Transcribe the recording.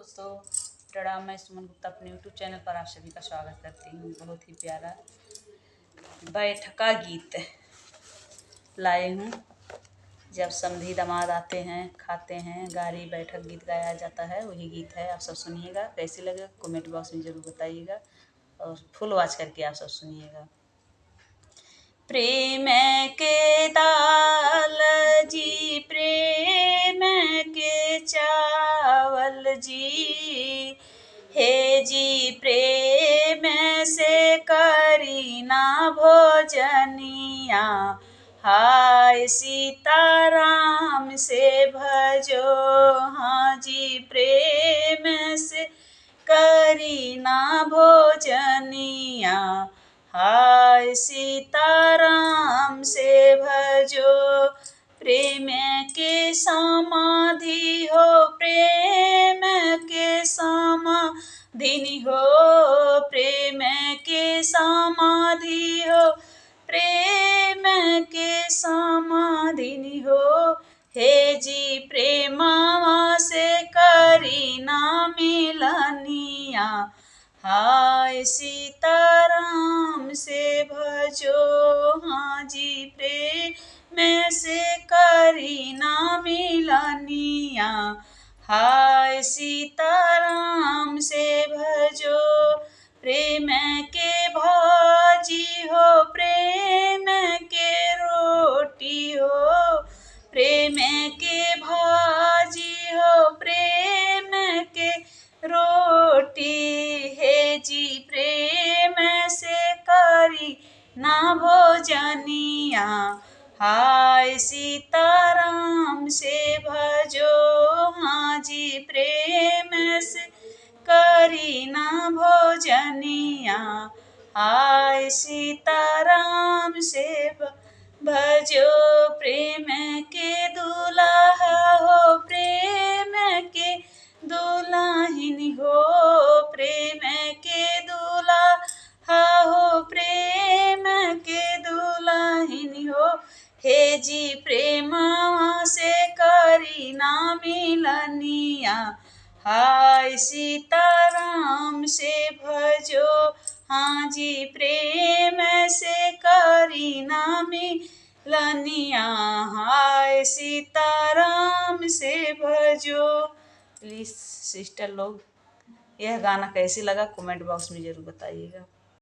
दोस्तों, प्रणाम। मैं सुमन गुप्ता अपने यूट्यूब चैनल पर आप सभी का स्वागत करती हूँ। बहुत ही प्यारा बैठका गीत लाए हूँ। जब समधी दामाद आते हैं, खाते हैं, गारी बैठक गीत गाया जाता है, वही गीत है। आप सब सुनिएगा, कैसे लगे कमेंट बॉक्स में ज़रूर बताइएगा और फुल वॉच करके आप सब सुनिएगा। प्रेम के दाल जी, प्रेम के चावल जी, हे जी प्रेम से करी ना भोजनिया, हाय सीताराम से भजो, हाँ जी प्रेम से करी ना भोजनिया, हाय सीताराम से भजो। प्रेम के समाधि हो, प्रेम के समाधि हो, प्रेम के समाधि हो, प्रेम के समाधि हो, हे जी प्रेमा से करी ना मिलनिया, हाय सीताराम से भजो, हाँ जी प्रेम से करी ना मिलनिया, हाय सीताराम से भजो। प्रेम के भाजी हो, प्रेम के रोटी हो, प्रेम के भाजी हो, प्रेम के रोटी, हे जी प्रेम से करी ना भोजनिया, हाय सीताराम से भजो, हाँ जी प्रेम से करी ना भोजनिया, हाय सीताराम से भजो। प्रेम के दुल्हा हो, प्रेम के दुल्हन हो, प्रेम के दुल्हा हो, प्रेम के दुल्हन हो, हे जी प्रेमा से करी ना मिलनिया, हाय सीताराम से भजो, हाँ जी प्रेम से करी ना मिलनिया, हाय सीताराम से भजो। प्लीज़ सिस्टर लोग, यह गाना कैसे लगा कमेंट बॉक्स में ज़रूर बताइएगा।